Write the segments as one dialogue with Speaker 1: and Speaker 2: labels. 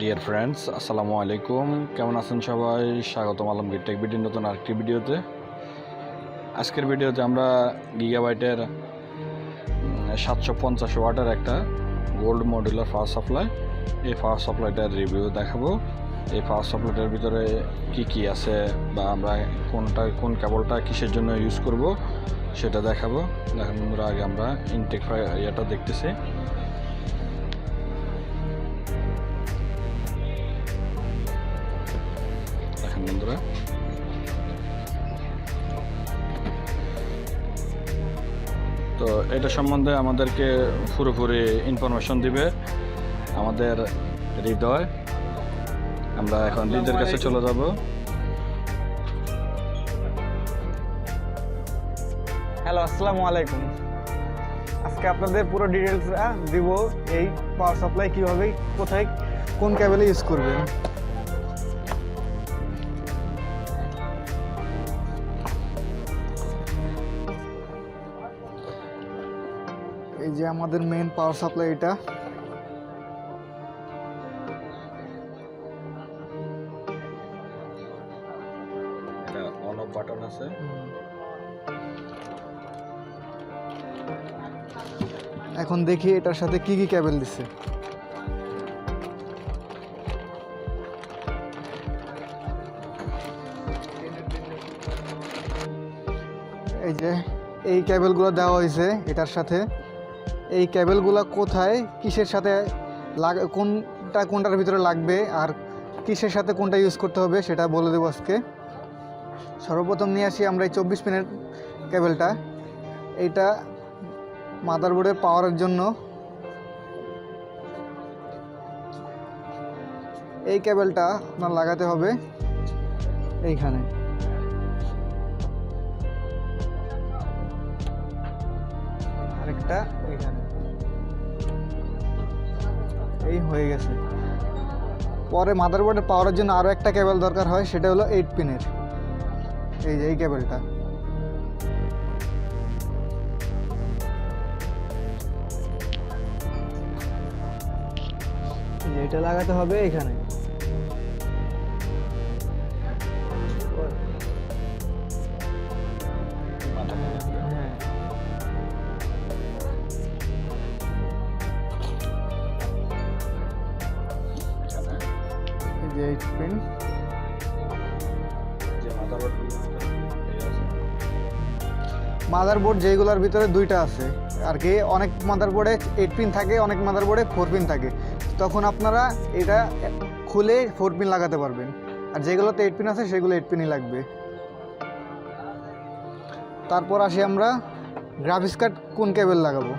Speaker 1: Dear friends, আসসালামু আলাইকুম। কেমন আছেন সবাই? স্বাগতম আলমগীর টেক ভিডিওর নতুন আরেকটি ভিডিওতে। আজকের ভিডিওতে আমরা গিগাবাইটের 750 ওয়াটের একটা গোল্ড মডুলার পাওয়ার সাপ্লাই, এই পাওয়ার সাপ্লাইটার রিভিউ দেখাবো। এই পাওয়ার সাপ্লাইটার ভিতরে কি আছে বা আমরা কোন কেবলটা কিসের জন্য ইউজ করব সেটা দেখাবো। দেখেন বন্ধুরা, আগে আমরা ইনটেক ইয়েটা দেখতেছি। বন্ধুরা, তো এটা সম্বন্ধে আমাদেরকে পুরোপুরি ইনফরমেশন দিবে আমাদের হৃদয়। আমরা এখন হৃদয়ের কাছে চলে যাব।
Speaker 2: হ্যালো, আসসালামু আলাইকুম। আজকে আপনাদের পুরো ডিটেলসটা দিব, এই পাওয়ার সাপ্লাই কীভাবে, কোথায়, কোন কেবলে ইউজ করবেন। এই যে আমাদের মেইন পাওয়ার সাপ্লাই, এটা
Speaker 1: অন অফ বাটন আছে।
Speaker 2: এখন দেখি এটার সাথে কি কেবল দিছে। এই যে এই কেবলগুলো দেওয়া হয়েছে এটার সাথে। এই কেবলগুলো কোথায়, কিসের সাথে কোনটার ভিতরে লাগবে আর কিসের সাথে কোনটা ইউজ করতে হবে সেটা বলে দেবো আজকে। সর্বপ্রথম নিয়ে আসি আমরা এই 24 পিনের কেবলটা। এইটা মাদারবোর্ডের পাওয়ারের জন্য। এই কেবলটা আপনার লাগাতে হবে এইখানে। আরেকটা এইখানে। এই হয়ে গেছে। পরে মাদারবোর্ডের পাওয়ারের জন্য আরও একটা কেবল দরকার হয়, সেটা হলো 8 পিনের। এই যে এই কেবলটা, এটা লাগাতে হবে এখানে। মাদারবোর্ড যেগুলোর ভিতরে দুইটা আছে আর কি। অনেক মাদারবোর্ডে 8 পিন থাকে, অনেক মাদারবোর্ডে 4 পিন থাকে। তখন আপনারা এটা খুলে 4 পিন লাগাতে পারবেন, আর যেগুলোতে 8 পিন আছে সেগুলো 8 পিনই লাগবে। তারপর আসি আমরা গ্রাফিক্স কার্ড কোন কেবল লাগাবো।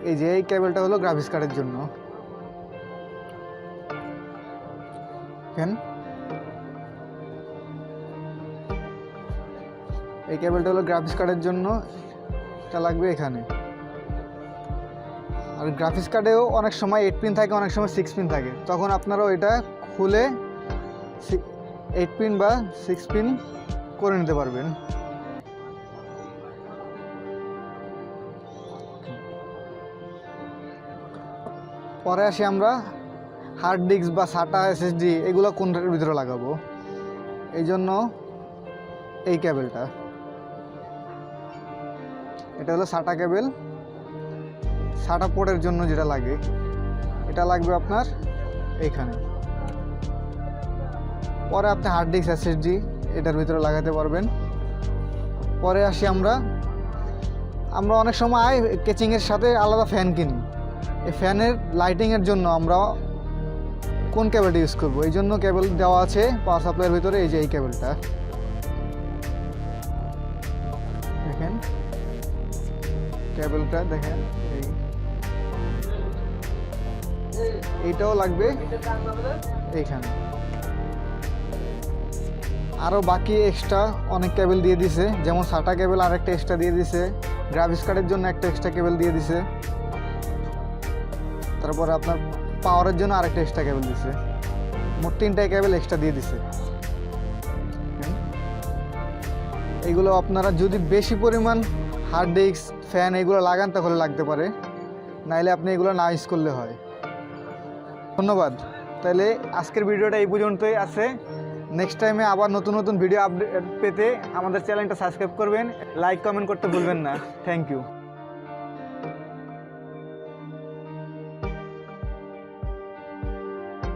Speaker 2: এই যে এই কেবলটা হলো গ্রাফিক্স কার্ডের জন্য। এই কেবলটা হলো গ্রাফিক্স কার্ডের জন্য, এটা লাগবে এখানে। আর গ্রাফিক্স কার্ডেও অনেক সময় 8 পিন থাকে, অনেক সময় 6 পিন থাকে। তখন আপনারাও এটা খুলে 8 পিন বা 6 পিন করে নিতে পারবেন। পরে আসি আমরা হার্ড ডিস্ক বা SATA SSD এগুলো কোনটার ভিতরে লাগাবো। এই জন্য এই কেবলটা, এটা হলো SATA কেবল। SATA পোর্টের জন্য যেটা লাগে, এটা লাগবে আপনার এইখানে। পরে আপনি হার্ড ডিস্ক SSD এটার ভিতরে লাগাতে পারবেন। পরে আসি আমরা অনেক সময় কেচিংয়ের সাথে আলাদা ফ্যান কিনি। এই ফ্যানের লাইটিংয়ের জন্য আমরা কোন কেবলটা ইউজ করব, এই জন্য কেবল দেওয়া আছে পাওয়ার সাপ্লাইয়ের ভিতরে। এই যে এই কেবলটা দেখেন, কেবলটা দেখেন, এইটাও লাগবে এইখানে। আরও বাকি এক্সট্রা অনেক কেবল দিয়ে দিছে, যেমন SATA কেবল আরেকটা এক্সট্রা দিয়ে দিছে, গ্রাফিক্স কার্ডের জন্য একটা এক্সট্রা কেবল দিয়ে দিছে, তারপরে আপনার পাওয়ারের জন্য আরেকটা এক্সট্রা কেবল দিছে। মোট 3টা কেবল এক্সট্রা দিয়ে দিছে। এগুলো আপনারা যদি বেশি পরিমাণ হার্ড ডিস্ক, ফ্যান এগুলো লাগান তাহলে লাগতে পারে, নাইলে আপনি এগুলো না ইউজ করলে হয়। ধন্যবাদ। তাহলে আজকের ভিডিওটা এই পর্যন্তই আছে। নেক্সট টাইমে আবার নতুন নতুন ভিডিও আপডেট পেতে আমাদের চ্যানেলটা সাবস্ক্রাইব করবেন, লাইক কমেন্ট করতে ভুলবেন না। Thank you.